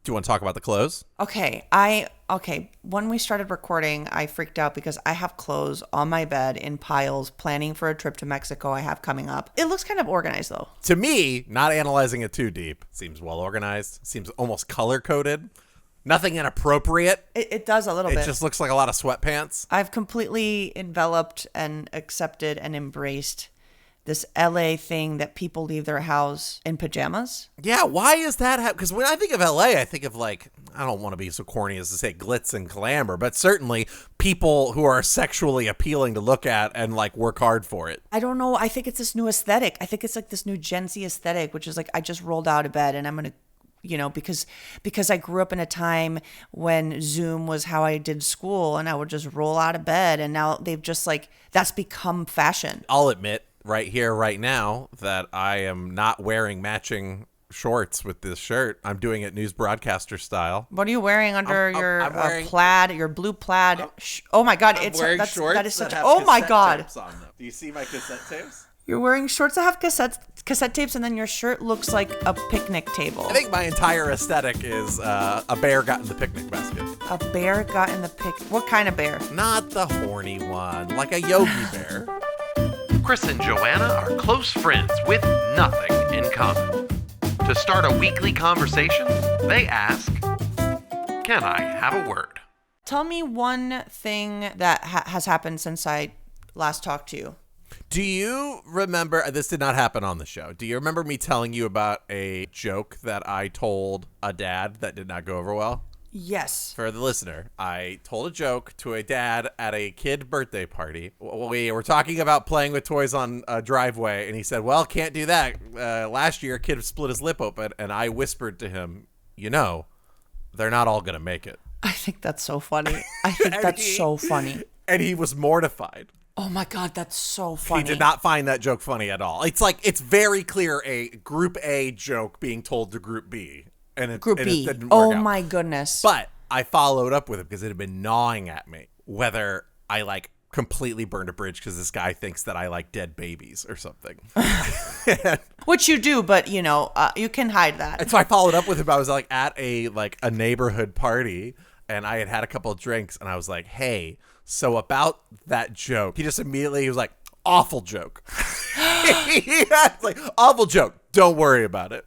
Do you want to talk about the clothes? Okay, when we started recording, I freaked out because I have clothes on my bed in piles planning for a trip to Mexico I have coming up. It looks kind of organized though. To me, not analyzing it too deep, seems well organized, seems almost color coded. Nothing inappropriate. It does a little bit. It just looks like a lot of sweatpants. I've completely enveloped and accepted and embraced this LA thing that people leave their house in pajamas. Yeah, why is that? Because when I think of LA, I think of like, I don't want to be so corny as to say glitz and glamour, but certainly people who are sexually appealing to look at and like work hard for it. I don't know. I think it's this new aesthetic. I think it's like this new Gen Z aesthetic, which is like, I just rolled out of bed and I'm going to, because I grew up in a time when Zoom was how I did school and I would just roll out of bed. And now they've just like, that's become fashion. I'll admit right here, right now, that I am not wearing matching shorts with this shirt. I'm doing it news broadcaster style. What are you wearing under your plaid, your blue plaid? Oh my God. I'm wearing shorts that is such that have oh my cassette God. tapes on them. Do you see my cassette tapes? You're wearing shorts that have cassette tapes, and then your shirt looks like a picnic table. I think my entire aesthetic is a bear got in the picnic basket. A bear got in the What kind of bear? Not the horny one, like a Yogi bear. Kris and Joanna are close friends with nothing in common. To start a weekly conversation, they ask, "Can I have a word?" Tell me one thing that has happened since I last talked to you. Do you remember, this did not happen on the show, do you remember me telling you about a joke that I told a dad that did not go over well? Yes. For the listener, I told a joke to a dad at a kid birthday party. We were talking about playing with toys on a driveway, and he said, well, can't do that. Last year, a kid split his lip open, and I whispered to him, they're not all going to make it. I think that's so funny. I think that's so funny. And he was mortified. Oh my God, that's so funny. He did not find that joke funny at all. It's like, it's very clear a Group A joke being told to Group B. Group B. It didn't oh work out. My goodness. But I followed up with it because it had been gnawing at me whether I like completely burned a bridge because this guy thinks that I like dead babies or something. Which you do, but you can hide that. And so I followed up with him. I was like at a neighborhood party and I had a couple of drinks and I was like, hey, so about that joke, he was like, awful joke. It's like, awful joke. Don't worry about it.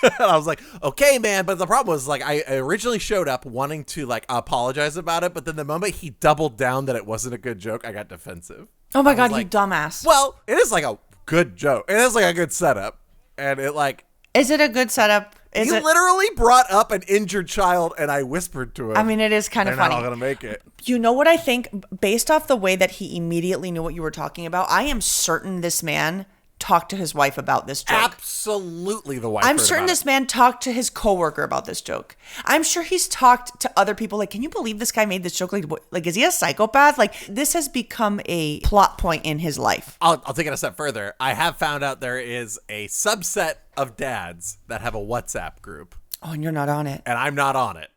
And I was like, okay, man. But the problem was, like, I originally showed up wanting to, like, apologize about it. But then the moment he doubled down that it wasn't a good joke, I got defensive. Oh, my God, you dumbass. Well, it is, like, a good joke. It is, like, a good setup. And it, like... Is it a good setup? You literally brought up an injured child, and I whispered to him. I mean, it is kind of funny. They're not all going to make it. You know what I think? Based off the way that he immediately knew what you were talking about, I am certain this man talked to his wife about this joke. Absolutely the wife. I'm certain this man talked to his coworker about this joke. I'm sure he's talked to other people like, can you believe this guy made this joke? Like is he a psychopath? Like, this has become a plot point in his life. I'll take it a step further. I have found out there is a subset of dads that have a WhatsApp group. Oh, and you're not on it. And I'm not on it.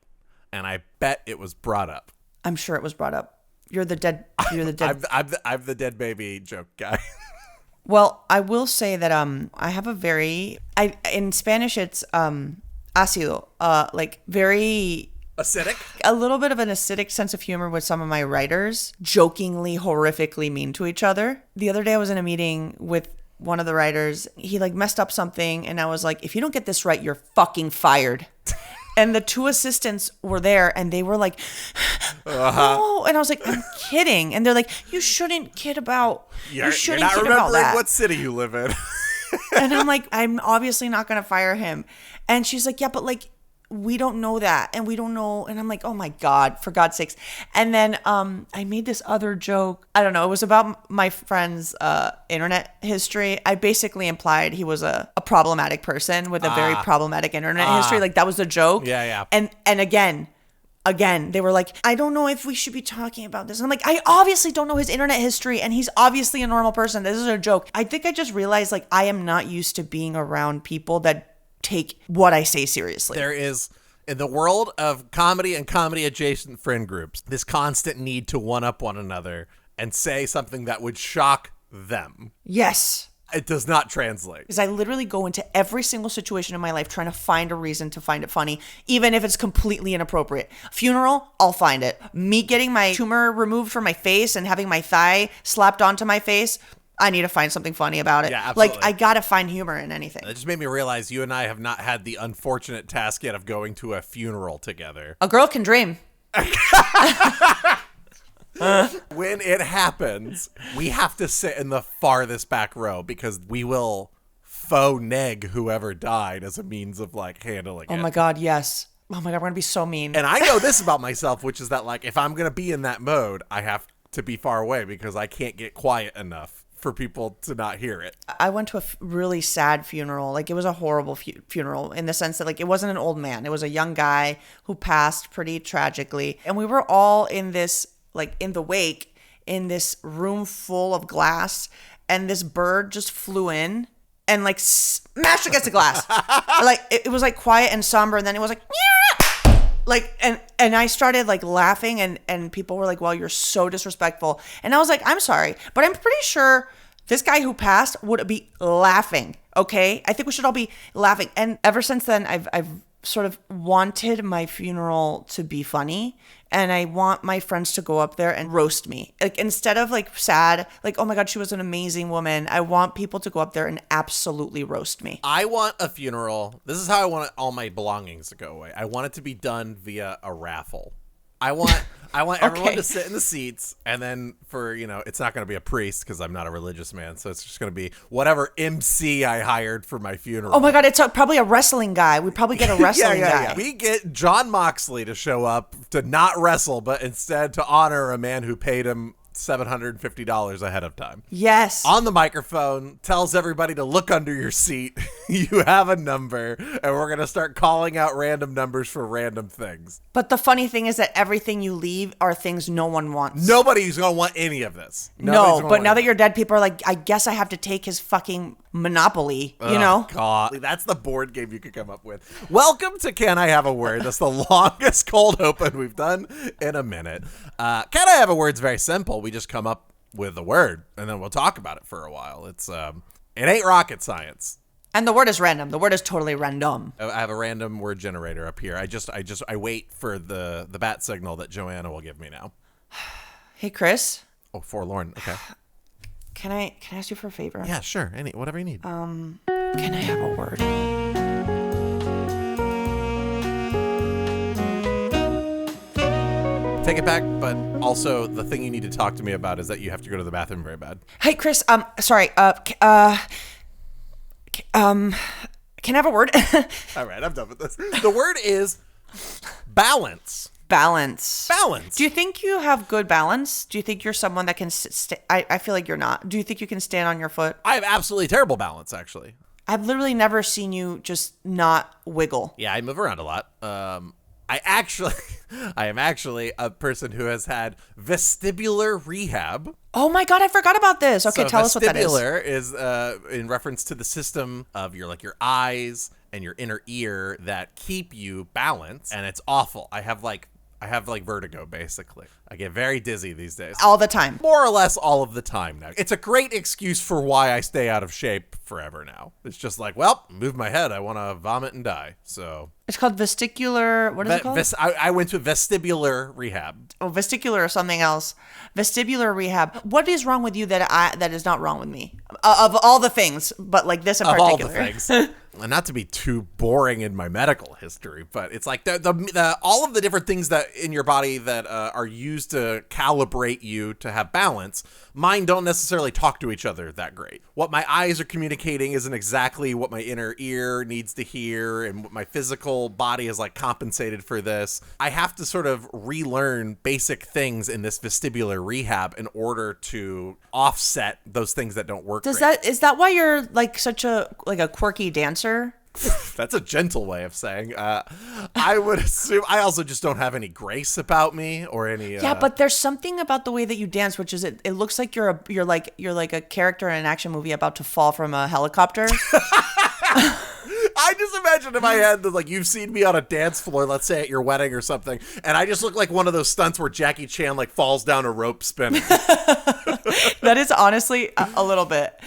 And I bet it was brought up. I'm sure it was brought up. You're the dead. I'm the dead baby joke guy. Well, I will say that I have in Spanish it's ácido, like very acidic. A little bit of an acidic sense of humor with some of my writers, jokingly, horrifically mean to each other. The other day I was in a meeting with one of the writers. He like messed up something and I was like, if you don't get this right, you're fucking fired. And the two assistants were there and they were like, oh, and I was like, I'm kidding. And they're like, you shouldn't kid about that. What city you live in. And I'm like, I'm obviously not going to fire him. And she's like, yeah, but like, we don't know that. And we don't know. And I'm like, oh my God, for God's sakes. And then I made this other joke. I don't know. It was about my friend's internet history. I basically implied he was a problematic person with a very problematic internet history. Like that was the joke. Yeah. And again, they were like, I don't know if we should be talking about this. And I'm like, I obviously don't know his internet history and he's obviously a normal person. This is a joke. I think I just realized like I am not used to being around people that take what I say seriously. There is, in the world of comedy and comedy adjacent friend groups, this constant need to one up one another and say something that would shock them. Yes. It does not translate. Because I literally go into every single situation in my life trying to find a reason to find it funny, even if it's completely inappropriate. Funeral, I'll find it. Me getting my tumor removed from my face and having my thigh slapped onto my face, I need to find something funny about it. Yeah, absolutely. Like, I gotta find humor in anything. It just made me realize you and I have not had the unfortunate task yet of going to a funeral together. A girl can dream. When it happens, we have to sit in the farthest back row because we will faux neg whoever died as a means of like handling it. Oh my God, yes. Oh my God, we're gonna be so mean. And I know this about myself, which is that like if I'm gonna be in that mode, I have to be far away because I can't get quiet enough for people to not hear it. I went to a really sad funeral. Like, it was a horrible funeral in the sense that, like, it wasn't an old man. It was a young guy who passed pretty tragically. And we were all in this, like, in the wake, in this room full of glass. And this bird just flew in and, like, smashed against the glass. Like, it was, like, quiet and somber. And then it was like, yeah! Like, and I started, like, laughing. And people were like, well, you're so disrespectful. And I was like, I'm sorry. But I'm pretty sure this guy who passed would be laughing, okay? I think we should all be laughing. And ever since then, I've sort of wanted my funeral to be funny. And I want my friends to go up there and roast me. Like, instead of, like, sad, like, oh my God, she was an amazing woman. I want people to go up there and absolutely roast me. I want a funeral. This is how I want all my belongings to go away. I want it to be done via a raffle. I want everyone to sit in the seats, and then for, it's not going to be a priest because I'm not a religious man, so it's just going to be whatever MC I hired for my funeral. Oh my God, it's probably a wrestling guy. We probably get a wrestling guy. Yeah. We get John Moxley to show up to not wrestle, but instead to honor a man who paid him $750 ahead of time. Yes. On the microphone, tells everybody to look under your seat. You have a number, and we're going to start calling out random numbers for random things. But the funny thing is that everything you leave are things no one wants. Nobody's going to want any of this. No, but now that you're dead, people are like, I guess I have to take his fucking Monopoly, you know? God, that's the board game you could come up with. Welcome to Can I Have a Word? That's the longest cold open we've done in a minute. Can I Have a Word's very simple. We just come up with a word, and then we'll talk about it for a while. It ain't rocket science. And the word is random. The word is totally random. I have a random word generator up here. I wait for the bat signal that Joanna will give me now. Hey, Kris. Oh, forlorn. Okay. Can I ask you for a favor? Yeah, sure. Whatever you need. Can I have a word? Take it back, but also the thing you need to talk to me about is that you have to go to the bathroom very bad. Hey, Kris. Sorry. Can I have a word? All right, I'm done with this. The word is balance. Balance. Balance. Do you think you have good balance? Do you think you're someone that can I feel like you're not. Do you think you can stand on your foot? I have absolutely terrible balance, actually. I've literally never seen you just not wiggle. Yeah, I move around a lot. I am actually a person who has had vestibular rehab. Oh my God, I forgot about this. Okay, so tell us what that is. Vestibular is in reference to the system of your eyes and your inner ear that keep you balanced, and it's awful. I have vertigo, basically. I get very dizzy these days. All the time. More or less all of the time now. It's a great excuse for why I stay out of shape forever now. It's just like, well, move my head. I want to vomit and die. So it's called vestibular. What is it called? I went to vestibular rehab. Oh, vestibular or something else. Vestibular rehab. What is wrong with you that is not wrong with me? Of all the things, but like this in particular. Of all the things. And not to be too boring in my medical history, but it's like the all of the different things that in your body that are used to calibrate you to have balance, mine don't necessarily talk to each other that great. What my eyes are communicating isn't exactly what my inner ear needs to hear, and what my physical body is like compensated for this. I have to sort of relearn basic things in this vestibular rehab in order to offset those things that don't work. Is that why you're like such a quirky dancer? That's a gentle way of saying. I would assume I also just don't have any grace about me or any. Yeah, but there's something about the way that you dance, which is it looks like you're like a character in an action movie about to fall from a helicopter. I just imagine in my head that you've seen me on a dance floor, let's say at your wedding or something, and I just look like one of those stunts where Jackie Chan falls down a rope spinning. That is honestly a little bit.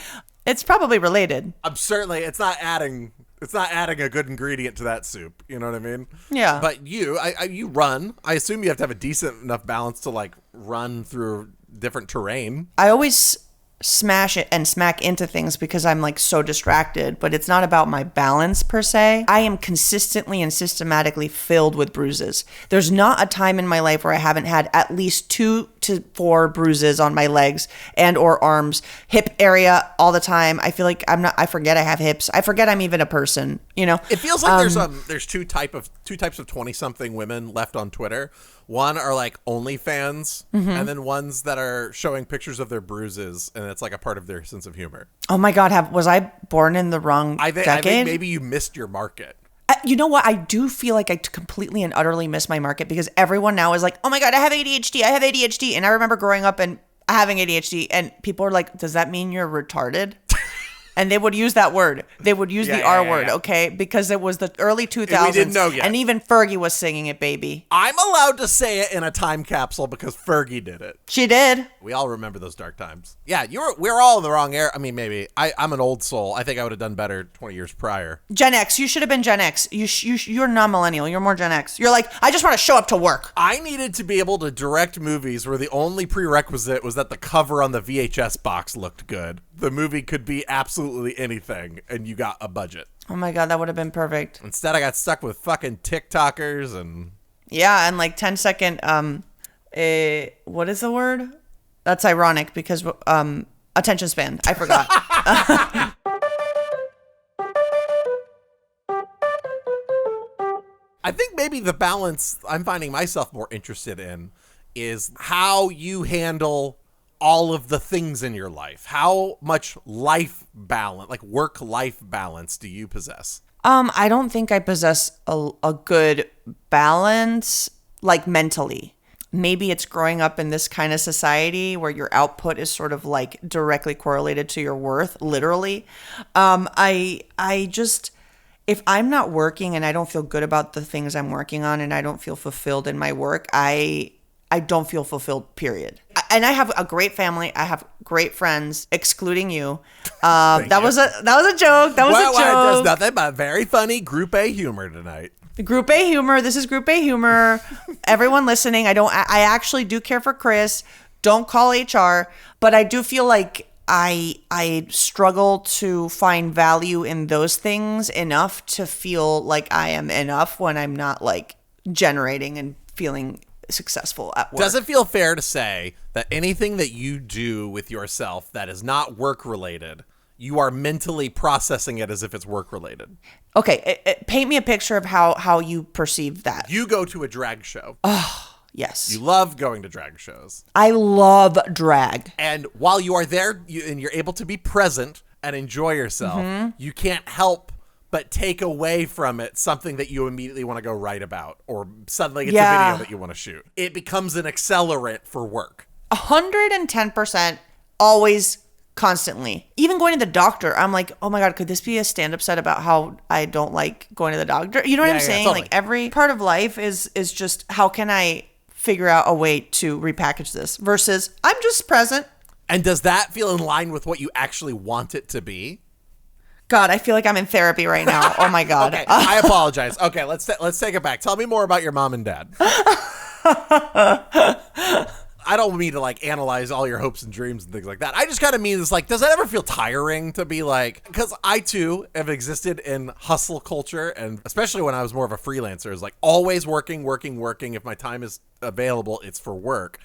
It's probably related. It's not adding a good ingredient to that soup. You know what I mean? Yeah. But you run. I assume you have to have a decent enough balance to like run through different terrain. I always smash it and smack into things because I'm like so distracted, but it's not about my balance per se. I am consistently and systematically filled with bruises. There's not a time in my life where I haven't had at least 2 to 4 bruises on my legs and or arms, hip area all the time. I feel like I forget I have hips. I forget I'm even a person, you know? It feels like there's two types of 20-something women left on Twitter. One are like OnlyFans, and then ones that are showing pictures of their bruises, and it's like a part of their sense of humor. Oh my God, was I born in the wrong decade? I think maybe you missed your market. You know what? I do feel like I completely and utterly missed my market because everyone now is like, oh my God, I have ADHD. I have ADHD. And I remember growing up and having ADHD, and people are like, does that mean you're retarded? And they would use that word. They would use the R word, okay? Because it was the early 2000s. We didn't know yet. And even Fergie was singing it, baby. I'm allowed to say it in a time capsule because Fergie did it. She did. We all remember those dark times. Yeah, we're all in the wrong era. I mean, maybe. I'm an old soul. I think I would have done better 20 years prior. Gen X. You should have been Gen X. You're non-millennial. You're more Gen X. You're like, I just want to show up to work. I needed to be able to direct movies where the only prerequisite was that the cover on the VHS box looked good. The movie could be absolutely anything, and you got a budget. Oh my God, that would have been perfect. Instead, I got stuck with fucking TikTokers and... Yeah, and like 10-second, what is the word? That's ironic because attention span. I forgot. I think maybe the balance I'm finding myself more interested in is how you handle all of the things in your life. How much life balance, like work-life balance, do you possess? I don't think I possess a good balance, like mentally. Maybe it's growing up in this kind of society where your output is sort of like directly correlated to your worth, literally. I just, if I'm not working and I don't feel good about the things I'm working on and I don't feel fulfilled in my work, I don't feel fulfilled, period. And I have a great family. I have great friends, excluding you. That was a joke. That was a joke. There's nothing but very funny Group A humor tonight. Group A humor. This is Group A humor. Everyone listening, I actually do care for Kris. Don't call HR. But I do feel like I struggle to find value in those things enough to feel like I am enough when I'm not like generating and feeling successful at work. Does it feel fair to say that anything that you do with yourself that is not work related, you are mentally processing it as if it's work related? Okay, paint me a picture of how you perceive that. You go to a drag show. Oh, yes. You love going to drag shows. I love drag. And while you are there and you're able to be present and enjoy yourself, you can't help but take away from it something that you immediately want to go write about, or suddenly it's a video that you want to shoot. It becomes an accelerant for work. 110%, always, constantly. Even going to the doctor, I'm like, oh my God, could this be a stand-up set about how I don't like going to the doctor? You know what I'm saying? Totally. Like every part of life is just, how can I figure out a way to repackage this versus I'm just present. And does that feel in line with what you actually want it to be? God, I feel like I'm in therapy right now. Oh my God. Okay, I apologize. Okay, let's take it back. Tell me more about your mom and dad. I don't mean to like analyze all your hopes and dreams and things like that. I just kind of mean this, like, does that ever feel tiring to be like, because I too have existed in hustle culture, and especially when I was more of a freelancer, is like always working. If my time is available, it's for work.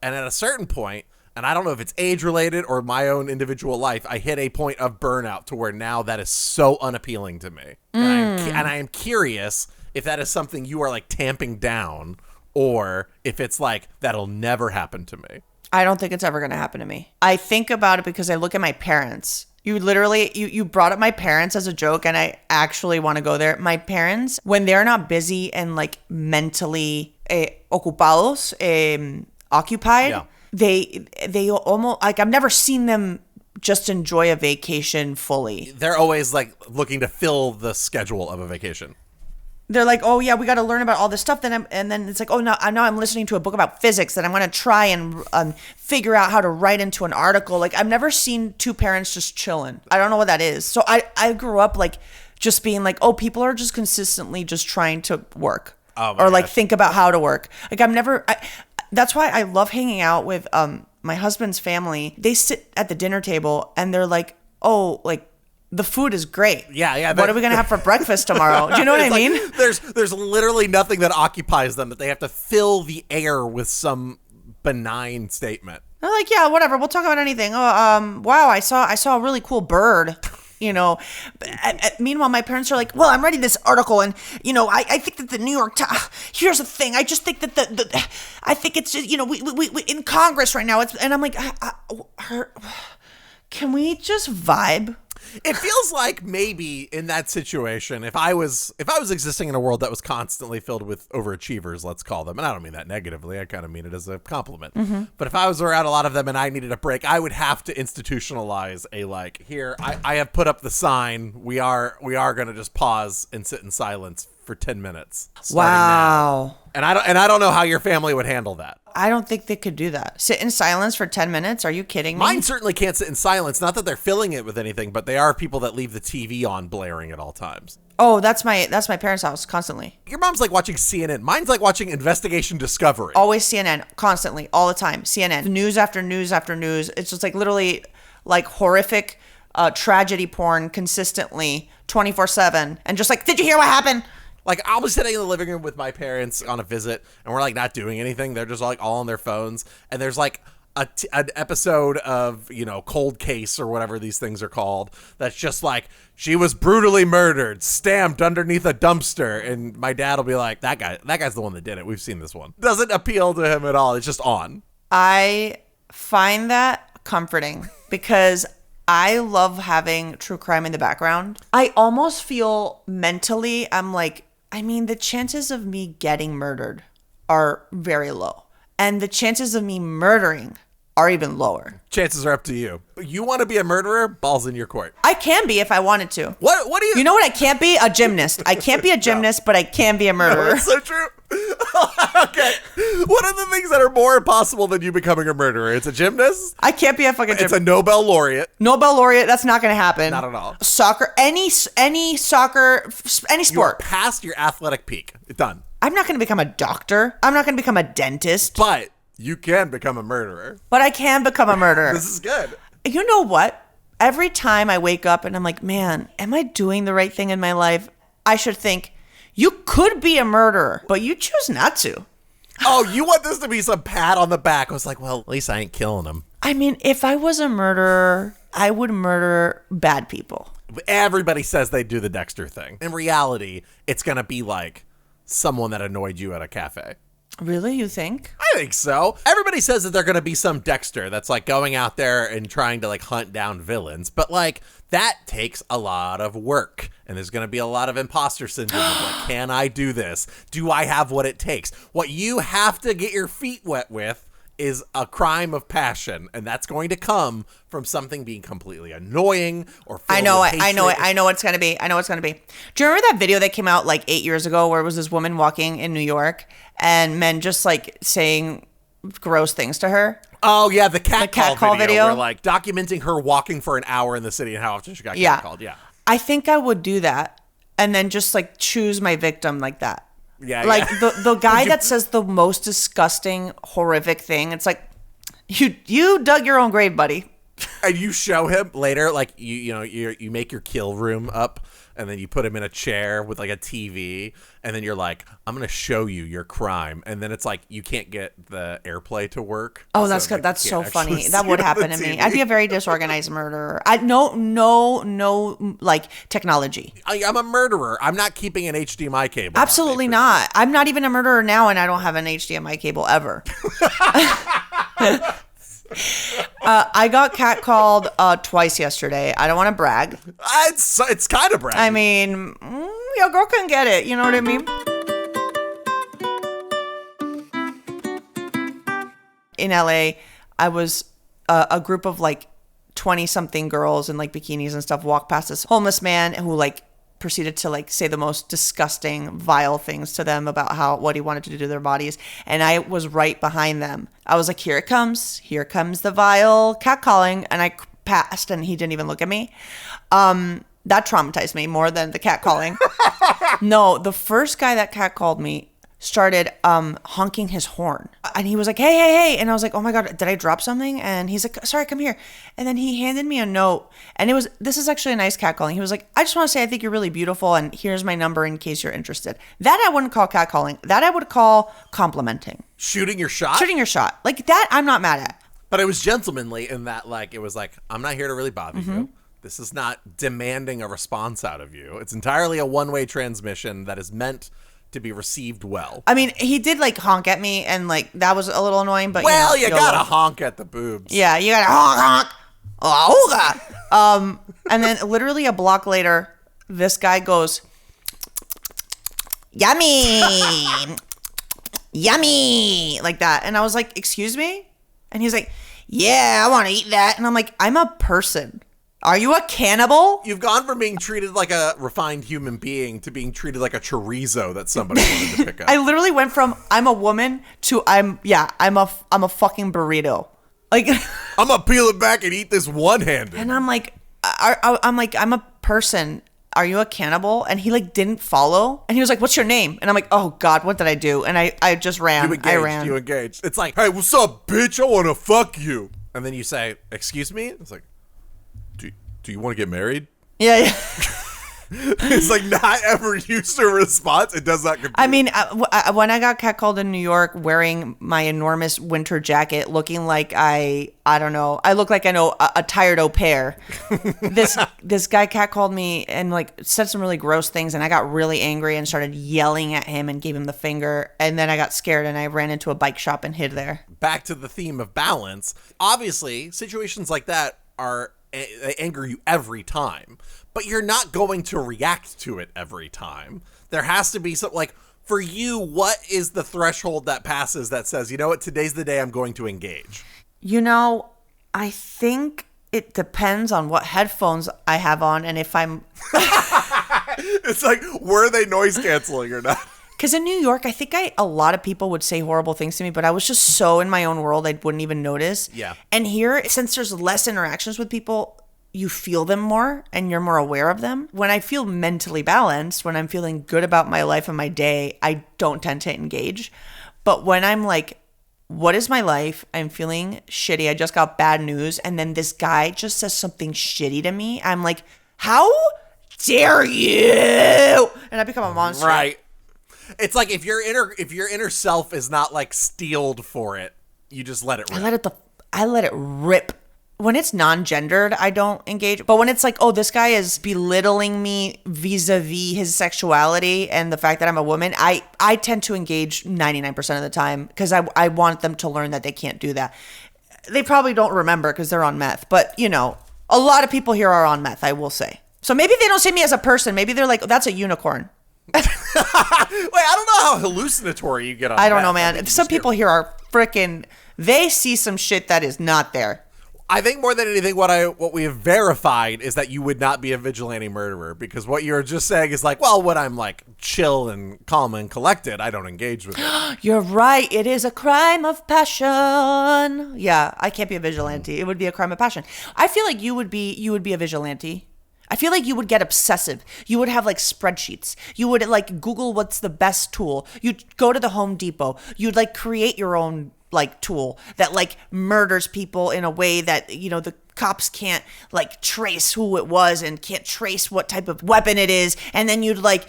And at a certain point, and I don't know if it's age related or my own individual life, I hit a point of burnout to where now that is so unappealing to me. And I am curious if that is something you are like tamping down, or if it's like, that'll never happen to me. I don't think it's ever going to happen to me. I think about it because I look at my parents. You literally, you brought up my parents as a joke, and I actually want to go there. My parents, when they're not busy and like mentally ocupados, occupied, they almost, like, I've never seen them just enjoy a vacation fully. They're always like looking to fill the schedule of a vacation. They're like, oh yeah, we got to learn about all this stuff. And then it's like, oh now I'm listening to a book about physics that I'm going to try and figure out how to write into an article. Like I've never seen two parents just chilling. I don't know what that is. So I grew up like just being like, oh, people are just consistently just trying to work or like think about how to work. Like that's why I love hanging out with my husband's family. They sit at the dinner table and they're like, oh, like, the food is great. Yeah. What are we gonna have for breakfast tomorrow? Do you know what I mean? Like, there's literally nothing that occupies them that they have to fill the air with some benign statement. They're like, yeah, whatever. We'll talk about anything. Oh, wow, I saw a really cool bird. You know, meanwhile, my parents are like, well, I'm writing this article, and you know, I think that the New York Times. Here's the thing. I just think that I think it's just, you know, we in Congress right now. And I'm like, can we just vibe? It feels like maybe in that situation, if I was existing in a world that was constantly filled with overachievers, let's call them, and I don't mean that negatively, I kind of mean it as a compliment. But if I was around a lot of them and I needed a break, I would have to institutionalize a like, here, I have put up the sign. We are going to just pause and sit in silence for 10 minutes. Wow. Now. And I don't know how your family would handle that. I don't think they could do that. Sit in silence for 10 minutes? Are you kidding me? Mine certainly can't sit in silence. Not that they're filling it with anything, but they are people that leave the TV on blaring at all times. Oh, that's my parents' house constantly. Your mom's like watching CNN. Mine's like watching Investigation Discovery. Always CNN, constantly, all the time. CNN, news after news after news. It's just like literally like horrific tragedy porn consistently 24/7. And just like, did you hear what happened? Like, I'll be sitting in the living room with my parents on a visit, and we're, like, not doing anything. They're just, like, all on their phones. And there's, like, an episode of, you know, Cold Case or whatever these things are called that's just, like, she was brutally murdered, stamped underneath a dumpster. And my dad will be like, that guy's the one that did it. We've seen this one. Doesn't appeal to him at all. It's just on. I find that comforting because I love having true crime in the background. I almost feel mentally, I'm like, I mean, the chances of me getting murdered are very low. And the chances of me murdering are even lower. Chances are up to you. You want to be a murderer? Balls in your court. I can be if I wanted to. What do you... You know what I can't be? A gymnast. I can't be a gymnast, but I can be a murderer. No, that's so true. Okay. What are the things that are more impossible than you becoming a murderer? It's a gymnast? I can't be a fucking gymnast. It's a Nobel laureate. Nobel laureate, that's not going to happen. Not at all. Soccer, any soccer, any sport. You're past your athletic peak. It's done. I'm not going to become a doctor. I'm not going to become a dentist. But you can become a murderer. But I can become a murderer. This is good. You know what? Every time I wake up and I'm like, man, am I doing the right thing in my life? I should think, you could be a murderer, but you choose not to. Oh, you want this to be some pat on the back. I was like, well, at least I ain't killing him. I mean, if I was a murderer, I would murder bad people. Everybody says they do the Dexter thing. In reality, it's going to be like someone that annoyed you at a cafe. Really? You think? I think so. Everybody says that they're going to be some Dexter that's like going out there and trying to like hunt down villains. But like that takes a lot of work. And there's going to be a lot of imposter syndrome of like, can I do this? Do I have what it takes? What you have to get your feet wet with is a crime of passion. And that's going to come from something being completely annoying or filled I know with it. I know it. hatred. I know what it's going to be. I know what's going to be. Do you remember that video that came out like 8 years ago where it was this woman walking in New York and men just like saying gross things to her? Oh, yeah. The catcall video. Where like documenting her walking for an hour in the city and how often she got catcalled. Yeah. I think I would do that and then just like choose my victim like that. Yeah. Like the guy that says the most disgusting, horrific thing. It's like, you dug your own grave, buddy. And you show him later, like you make your kill room up, and then you put him in a chair with like a TV, and then you're like, I'm gonna show you your crime, and then it's like you can't get the AirPlay to work. Oh, that's so, good. That's so funny. see That would it on happen the to me. TV. I'd be a very disorganized murderer. No, like technology. I'm a murderer. I'm not keeping an HDMI cable. Absolutely not. I'm not even a murderer now, and I don't have an HDMI cable ever. I got catcalled twice yesterday. I don't want to brag. It's kind of bragging. I mean, your girl can get it. You know what I mean? In LA, I was a group of like 20-something girls in like bikinis and stuff walked past this homeless man who like proceeded to like say the most disgusting, vile things to them about what he wanted to do to their bodies. And I was right behind them. I was like, here it comes the vile catcalling. And I passed and he didn't even look at me. That traumatized me more than the catcalling. No, the first guy that catcalled me started honking his horn. And he was like, hey. And I was like, oh my God, did I drop something? And he's like, sorry, come here. And then he handed me a note. And this is actually a nice catcalling. He was like, I just want to say I think you're really beautiful. And here's my number in case you're interested. That I wouldn't call catcalling. That I would call complimenting. Shooting your shot? Shooting your shot. Like that, I'm not mad at. But it was gentlemanly in that, like, it was like, I'm not here to really bother you. This is not demanding a response out of you. It's entirely a one-way transmission that is meant to be received well. I mean, he did like honk at me, and like that was a little annoying. But well, you gotta honk at the boobs. Yeah, you gotta honk. Oh, and then literally a block later, this guy goes, yummy, yummy, like that, and I was like, excuse me, and he's like, yeah, I want to eat that, and I'm like, I'm a person. Are you a cannibal? You've gone from being treated like a refined human being to being treated like a chorizo that somebody wanted to pick up. I literally went from I'm a woman to I'm a fucking burrito. Like I'm gonna peel it back and eat this one-handed. And I'm like, I'm a person. Are you a cannibal? And he like didn't follow. And he was like, what's your name? And I'm like, oh God, what did I do? And I just ran. You engaged. It's like, hey, what's up, bitch? I want to fuck you. And then you say, excuse me? It's like, do you want to get married? Yeah. It's like not ever used to a response. It does not compute. I mean, when I got catcalled in New York wearing my enormous winter jacket, looking like I don't know. I look like I know a tired au pair. This guy catcalled me and like said some really gross things, and I got really angry and started yelling at him and gave him the finger. And then I got scared and I ran into a bike shop and hid there. Back to the theme of balance. Obviously, situations like that they anger you every time, but you're not going to react to it every time. There has to be something like, for you, what is the threshold that passes that says, you know what, today's the day I'm going to engage? You know, I think it depends on what headphones I have on and if I'm... It's like, were they noise canceling or not? Because in New York, I think a lot of people would say horrible things to me, but I was just so in my own world, I wouldn't even notice. Yeah. And here, since there's less interactions with people, you feel them more and you're more aware of them. When I feel mentally balanced, when I'm feeling good about my life and my day, I don't tend to engage. But when I'm like, what is my life? I'm feeling shitty. I just got bad news. And then this guy just says something shitty to me. I'm like, how dare you? And I become a monster. Right. It's like if your inner self is not like steeled for it, you just let it rip. I let it rip. When it's non-gendered, I don't engage. But when it's like, oh, this guy is belittling me vis-a-vis his sexuality and the fact that I'm a woman, I tend to engage 99% of the time because I want them to learn that they can't do that. They probably don't remember because they're on meth. But, you know, a lot of people here are on meth, I will say. So maybe they don't see me as a person. Maybe they're like, oh, that's a unicorn. Wait, I don't know how hallucinatory you get on I don't meth. know, man. Some people here are freaking, they see some shit that is not there. I think more than anything, what we have verified is that you would not be a vigilante murderer, because what you're just saying is like, well, when I'm like chill and calm and collected, I don't engage with it. You're right. It is a crime of passion. Yeah, I can't be a vigilante. It would be a crime of passion. I feel like you would be a vigilante. I feel like you would get obsessive. You would have like spreadsheets. You would like Google what's the best tool. You'd go to the Home Depot. You'd like create your own like tool that like murders people in a way that, you know, the cops can't like trace who it was and can't trace what type of weapon it is. And then you'd like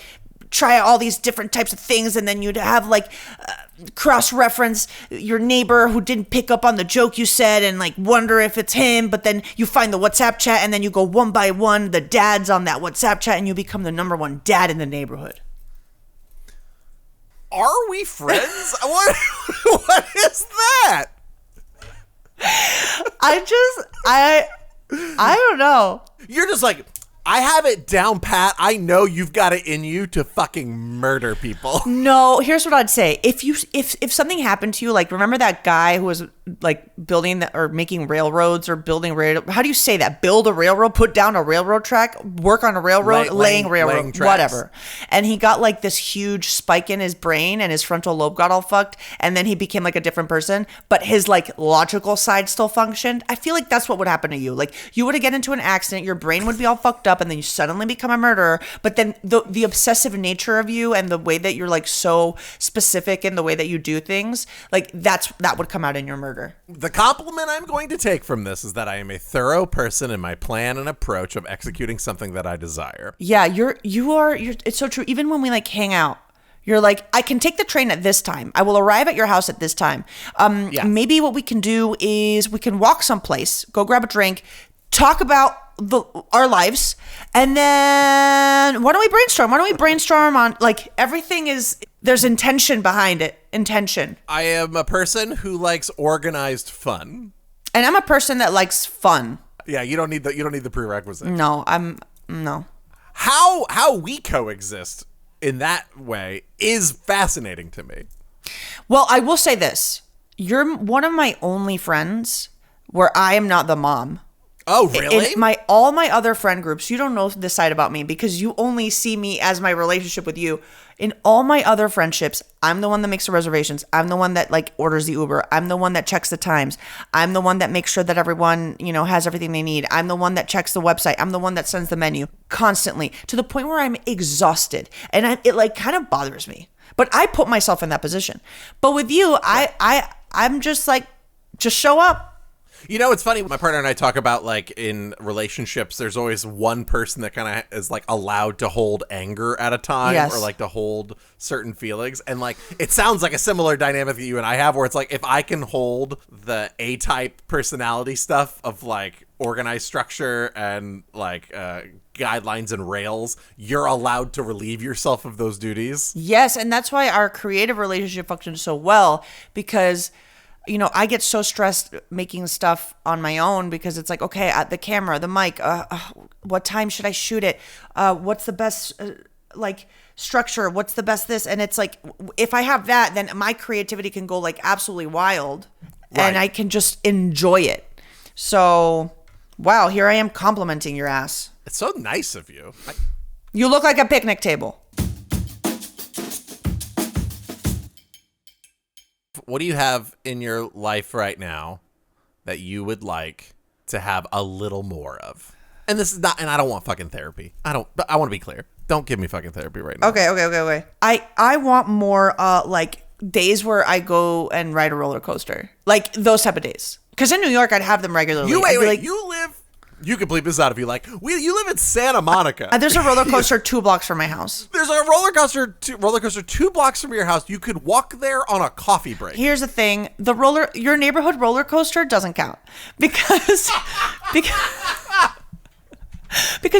try all these different types of things, and then you'd have like cross-reference your neighbor who didn't pick up on the joke you said and like wonder if it's him, but then you find the WhatsApp chat and then you go one by one the dads on that WhatsApp chat and you become the number one dad in the neighborhood. Are we friends? What is that? I don't know. You're just like, I have it down pat. I know you've got it in you to fucking murder people. No, here's what I'd say. If something happened to you, like remember that guy who was like building or making railroads or building how do you say that? Build a railroad, put down a railroad track, work on a railroad, laying railroad, whatever. And he got like this huge spike in his brain and his frontal lobe got all fucked, and then he became like a different person, but his like logical side still functioned. I feel like that's what would happen to you. Like you would get into an accident, your brain would be all fucked up, and then you suddenly become a murderer. But then the obsessive nature of you and the way that you're like so specific in the way that you do things, like that would come out in your murder. The compliment I'm going to take from this is that I am a thorough person in my plan and approach of executing something that I desire. Yeah, you're it's so true. Even when we like hang out, you're like, I can take the train at this time. I will arrive at your house at this time. Maybe what we can do is we can walk someplace, go grab a drink, talk about our lives, and then why don't we brainstorm? Why don't we brainstorm on like everything is there's intention behind it. Intention. I am a person who likes organized fun. And I'm a person that likes fun. Yeah, you don't need the prerequisite. No. How we coexist in that way is fascinating to me. Well, I will say this. You're one of my only friends where I am not the mom. Oh, really? In all my other friend groups, you don't know this side about me because you only see me as my relationship with you. In all my other friendships, I'm the one that makes the reservations. I'm the one that like orders the Uber. I'm the one that checks the times. I'm the one that makes sure that everyone, has everything they need. I'm the one that checks the website. I'm the one that sends the menu constantly to the point where I'm exhausted. And it like kind of bothers me. But I put myself in that position. But with you, I'm just like, just show up. It's funny. My partner and I talk about like in relationships, there's always one person that kind of is like allowed to hold anger at a time or like to hold certain feelings. And like, it sounds like a similar dynamic that you and I have where it's like, if I can hold the A-type personality stuff of like organized structure and like, guidelines and rails, you're allowed to relieve yourself of those duties. Yes. And that's why our creative relationship functions so well because I get so stressed making stuff on my own because it's like, okay, the camera, the mic, what time should I shoot it? What's the best, structure? What's the best this? And it's like, if I have that, then my creativity can go like absolutely wild and I can just enjoy it. So, wow, here I am complimenting your ass. It's so nice of you. You look like a picnic table. What do you have in your life right now that you would like to have a little more of? And this is not, and I don't want fucking therapy. But I want to be clear. Don't give me fucking therapy right now. Okay. I want more, like days where I go and ride a roller coaster, like those type of days. Because in New York, I'd have them regularly. You can bleep this out if you like. You live in Santa Monica. There's a roller coaster 2 blocks from my house. There's a roller coaster 2 blocks from your house. You could walk there on a coffee break. Here's the thing: your neighborhood roller coaster doesn't count because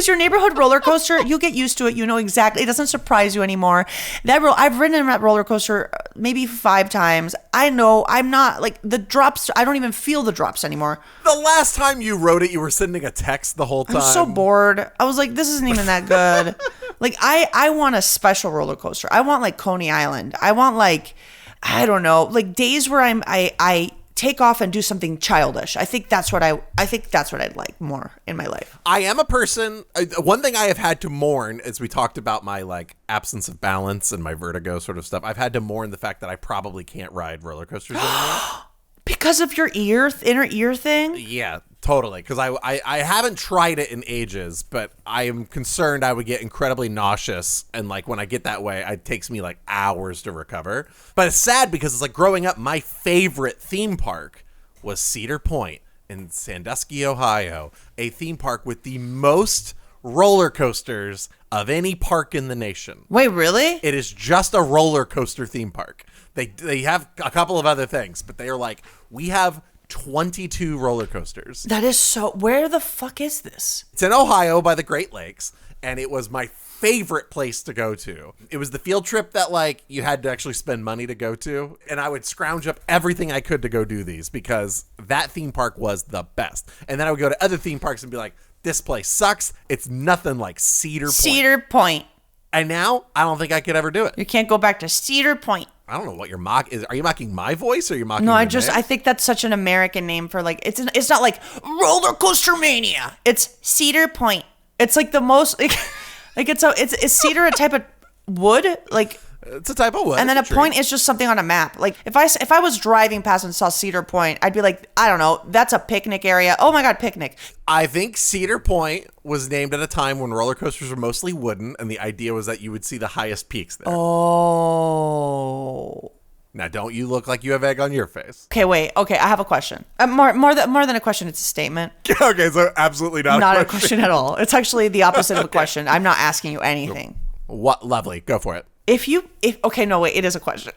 your neighborhood roller coaster, you get used to it. You know exactly. It doesn't surprise you anymore. I've ridden that roller coaster maybe 5 times. I know I'm not like the drops. I don't even feel the drops anymore. The last time you rode it, you were sending a text the whole time. I'm so bored. I was like, this isn't even that good. Like I want a special roller coaster. I want like Coney Island. I want like, I don't know, like days where I take off and do something childish. I think that's what I'd like more in my life. I am a person. One thing I have had to mourn, as we talked about my like absence of balance and my vertigo sort of stuff. I've had to mourn the fact that I probably can't ride roller coasters anymore. Because of your inner ear thing? Yeah, totally. Because I haven't tried it in ages, but I am concerned I would get incredibly nauseous. And like when I get that way, it takes me like hours to recover. But it's sad because it's like growing up, my favorite theme park was Cedar Point in Sandusky, Ohio. A theme park with the most roller coasters of any park in the nation. Wait, really? It is just a roller coaster theme park. They have a couple of other things, but they are like, we have 22 roller coasters. That is so... Where the fuck is this? It's in Ohio by the Great Lakes, and it was my favorite place to go to. It was the field trip that like you had to actually spend money to go to, and I would scrounge up everything I could to go do these because that theme park was the best. And then I would go to other theme parks and be like, this place sucks. It's nothing like Cedar Point. Cedar Point. And now I don't think I could ever do it. You can't go back to Cedar Point. I don't know what you're mocking. Are you mocking my voice or are you mocking No, the I name? think that's such an American name for like, it's not like Roller Coaster Mania. It's Cedar Point. It's like the most, like is cedar a type of wood? Like, It's a type of wood. and then a It's tree. point is just something on a map. Like if I was driving past and saw Cedar Point, I'd be like, I don't know, that's a picnic area. Oh my God, picnic. I think Cedar Point was named at a time when roller coasters were mostly wooden, and the idea was that you would see the highest peaks there. Oh. Now, don't you look like you have egg on your face? Okay, wait. Okay, I have a question. More than a question, it's a statement. Okay, so absolutely not Not a a question. question at all. It's actually the opposite of a question. I'm not asking you anything. What? Lovely. Go for it. Okay, no, wait, it is a question.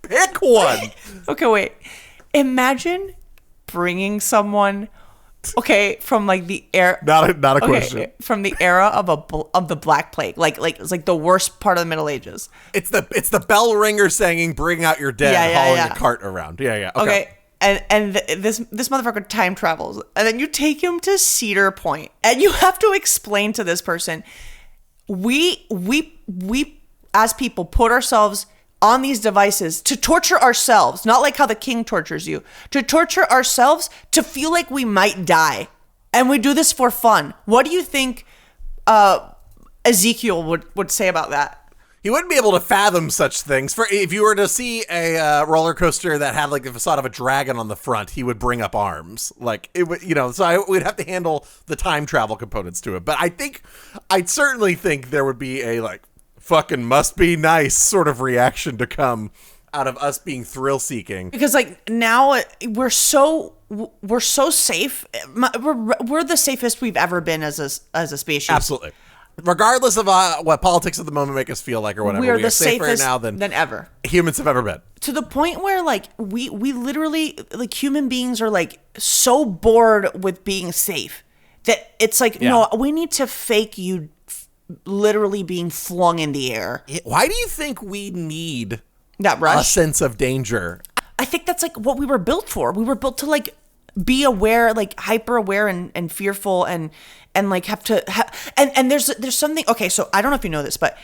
Pick one. Okay, wait. Imagine bringing someone, from like the air. Not a question. From the era of the Black Plague, like it's like the worst part of the Middle Ages. It's the bell ringer saying, "Bring out your dead," hauling a cart around. Yeah. Okay. And this motherfucker time travels, and then you take him to Cedar Point, and you have to explain to this person, we as people put ourselves on these devices to torture ourselves, not like how the king tortures you, to torture ourselves to feel like we might die, and we do this for fun. What do you think Ezekiel would say about that? He wouldn't be able to fathom such things. If you were to see a roller coaster that had like the facade of a dragon on the front, he would bring up arms. Like it would, So we'd have to handle the time travel components to it. But I'd certainly think there would be a like fucking must be nice sort of reaction to come out of us being thrill seeking. Because like now we're so safe. We're the safest we've ever been as a species. Absolutely. Regardless of what politics of the moment make us feel like or whatever, We are the safer safest now than ever. humans have ever been. To the point where like we literally, like, human beings are like so bored with being safe that it's like, no, we need to fake you literally being flung in the air. Why do you think we need That a rush. sense of danger? I think that's like what we were built for. We were built to like be aware, like hyper aware and fearful and like have to and there's something. Okay, so I don't know if you know this, but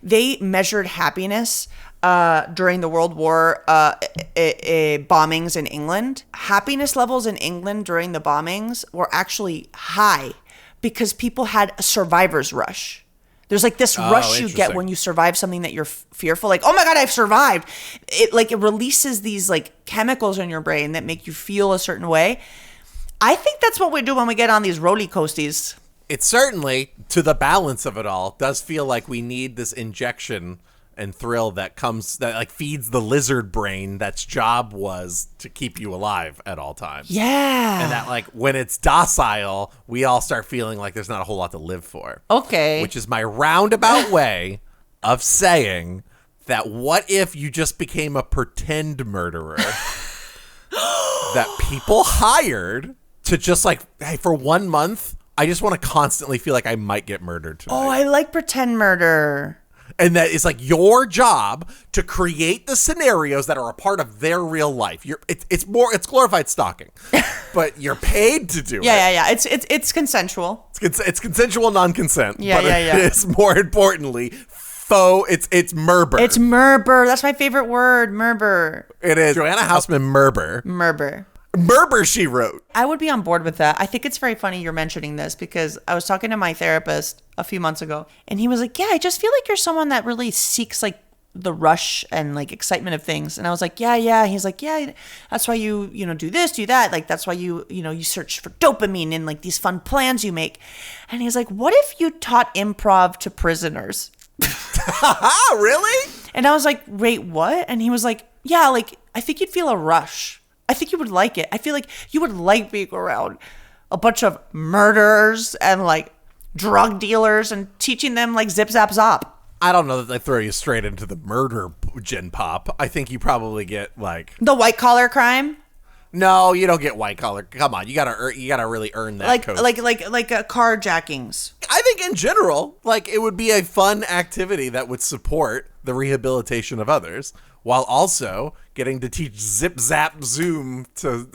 they measured happiness during the World War bombings in England. Happiness levels in England during the bombings were actually high because people had a survivor's rush. There's like this rush you get when you survive something that you're fearful. Like, oh my God, I've survived. It releases these like chemicals in your brain that make you feel a certain way. I think that's what we do when we get on these roller coasters. It certainly, to the balance of it all, does feel like we need this injection and thrill that like feeds the lizard brain that's job was to keep you alive at all times. Yeah. And that like when it's docile, we all start feeling like there's not a whole lot to live for. Okay. Which is my roundabout way of saying that what if you just became a pretend murderer that people hired to just like, hey, for 1 month, I just want to constantly feel like I might get murdered tonight. Oh, I like pretend murder. And that is like your job to create the scenarios that are a part of their real life. It's glorified stalking, but you're paid to do it. Yeah. It's consensual. It's consensual non-consent. Yeah. It is more importantly faux. It's murder. It's murder. That's my favorite word. Murder. It is. Joanna Hausman murder. Murder, she wrote. I would be on board with that. I think it's very funny you're mentioning this because I was talking to my therapist a few months ago and he was like, yeah, I just feel like you're someone that really seeks like the rush and like excitement of things. And I was like, yeah. He's like, yeah, that's why you do this, do that. Like, that's why you search for dopamine and like these fun plans you make. And he's like, what if you taught improv to prisoners? Really? And I was like, wait, what? And he was like, yeah, like, I think you'd feel a rush. I think you would like it. I feel like you would like being around a bunch of murderers and like drug dealers and teaching them like zip, zap, zop. I don't know that they throw you straight into the murder gen pop. I think you probably get like the white collar crime. No, you don't get white collar. Come on, you gotta really earn that. Like coast. like carjackings. I think in general, like it would be a fun activity that would support the rehabilitation of others, while also getting to teach zip, zap, zoom to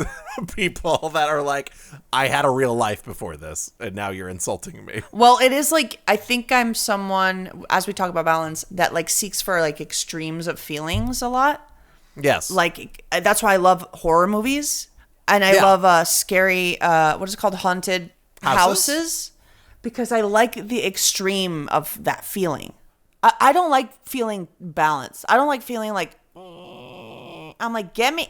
people that are like, I had a real life before this, and now you're insulting me. Well, it is like, I think I'm someone, as we talk about balance, that like seeks for like extremes of feelings a lot. Yes. Like, that's why I love horror movies. And I love scary, what is it called? Haunted houses. Because I like the extreme of that feeling. I don't like feeling balanced. I don't like feeling like, I'm like, get me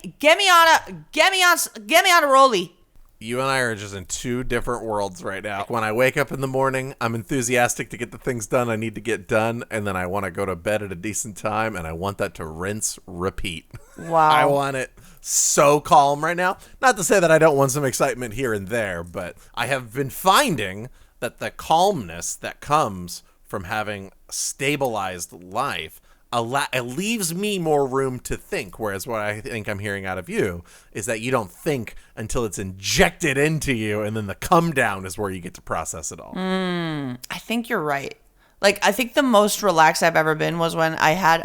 on a rolly. You and I are just in two different worlds right now. When I wake up in the morning, I'm enthusiastic to get the things done I need to get done, and then I want to go to bed at a decent time, and I want that to rinse, repeat. Wow. I want it so calm right now. Not to say that I don't want some excitement here and there, but I have been finding that the calmness that comes from having stabilized life it leaves me more room to think, whereas what I think I'm hearing out of you is that you don't think until it's injected into you, and then the come down is where you get to process it all. I think you're right. Like, I think the most relaxed I've ever been was when I had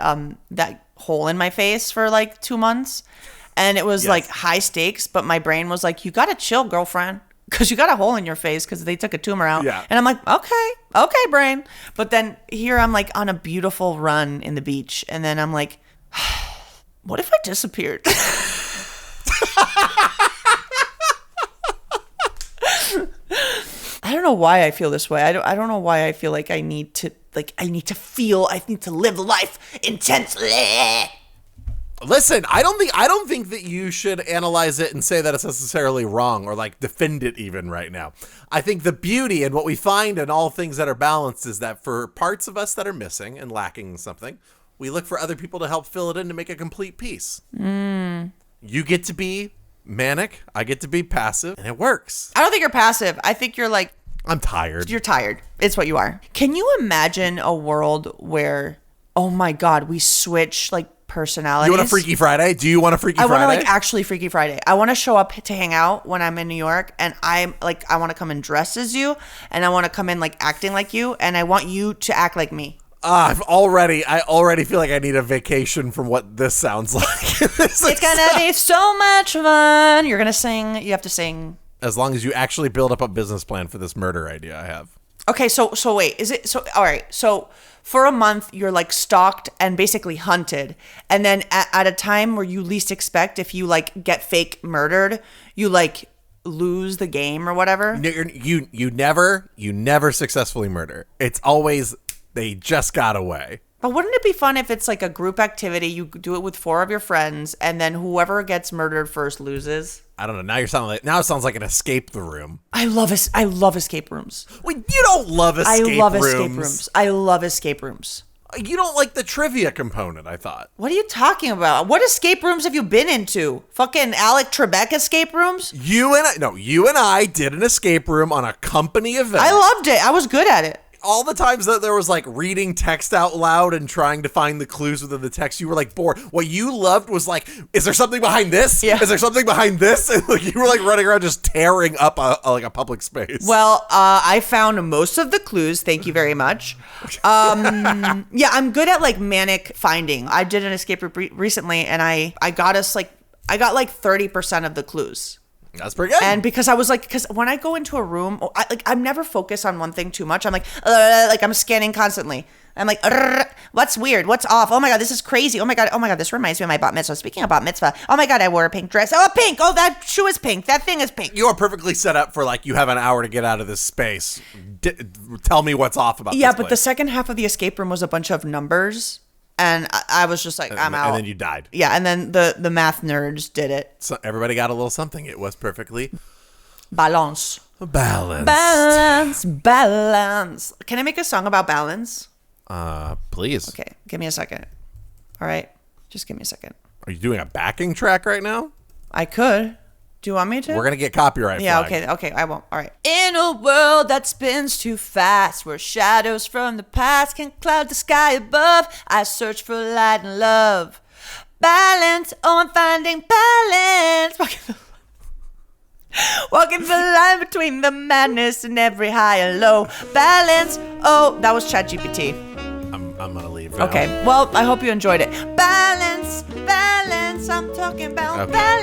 that hole in my face for like 2 months, and it was like high stakes, but my brain was like, you gotta chill, girlfriend. Because you got a hole in your face because they took a tumor out. Yeah. And I'm like, okay, brain. But then here I'm like on a beautiful run in the beach. And then I'm like, what if I disappeared? I don't know why I feel this way. I don't know why I feel like I need to live life intensely. Listen, I don't think that you should analyze it and say that it's necessarily wrong or like defend it even right now. I think the beauty and what we find in all things that are balanced is that for parts of us that are missing and lacking something, we look for other people to help fill it in to make a complete piece. You get to be manic, I get to be passive, and it works. I don't think you're passive. I think you're like, I'm tired. You're tired. It's what you are. Can you imagine a world where, oh my God, we switch like personalities? You want a Freaky Friday? Do you want a Freaky Friday? I want to like actually Freaky Friday. I want to show up to hang out when I'm in New York, and I'm like, I want to come in dressed as you, and I want to come in like acting like you, and I want you to act like me. I already feel like I need a vacation from what this sounds like. It's gonna be so much fun. You're gonna sing. You have to sing. As long as you actually build up a business plan for this murder idea I have. Okay, so wait, is it so? All right, so for a month you're like stalked and basically hunted, and then at a time where you least expect, if you like get fake murdered, you like lose the game or whatever. You never successfully murder. It's always they just got away. But wouldn't it be fun if it's like a group activity? You do it with 4 of your friends, and then whoever gets murdered first loses. I don't know. Now it sounds like an escape the room. I love escape rooms. Wait, you don't love escape rooms. I love escape rooms. I love escape rooms. You don't like the trivia component, I thought. What are you talking about? What escape rooms have you been into? Fucking Alec Trebek escape rooms? You and I did an escape room on a company event. I loved it. I was good at it. All the times that there was like reading text out loud and trying to find the clues within the text, you were like bored. What you loved was like, is there something behind this? Yeah. Is there something behind this? And like you were like running around just tearing up a public space. Well, I found most of the clues. Thank you very much. Yeah, I'm good at like manic finding. I did an escape room recently, and I got like 30% of the clues. That's pretty good. And because when I go into a room, I'm never focused on one thing too much. I'm like I'm scanning constantly. I'm like, what's weird? What's off? Oh my God, this is crazy. Oh my God, this reminds me of my bat mitzvah. Speaking of bat mitzvah, oh my God, I wore a pink dress. Oh, pink. Oh, that shoe is pink. That thing is pink. You are perfectly set up for like, you have an hour to get out of this space. Tell me what's off about this but place. the second half of the escape room was a bunch of numbers. And I was just like, I'm out. And then you died. Yeah, and then the math nerds did it. So everybody got a little something. It was perfectly balance. Balance. Can I make a song about balance? Please. Okay, give me a second. All right, just give me a second. Are you doing a backing track right now? I could. Do you want me to? We're going to get copyright flag. Okay, I won't. All right. In a world that spins too fast, where shadows from the past can cloud the sky above, I search for light and love. Balance, oh, I'm finding balance. Walking the line between the madness and every high and low. Balance, oh, that was ChatGPT. I'm going to leave. Okay. Well, I hope you enjoyed it. Balance. I'm talking about balance.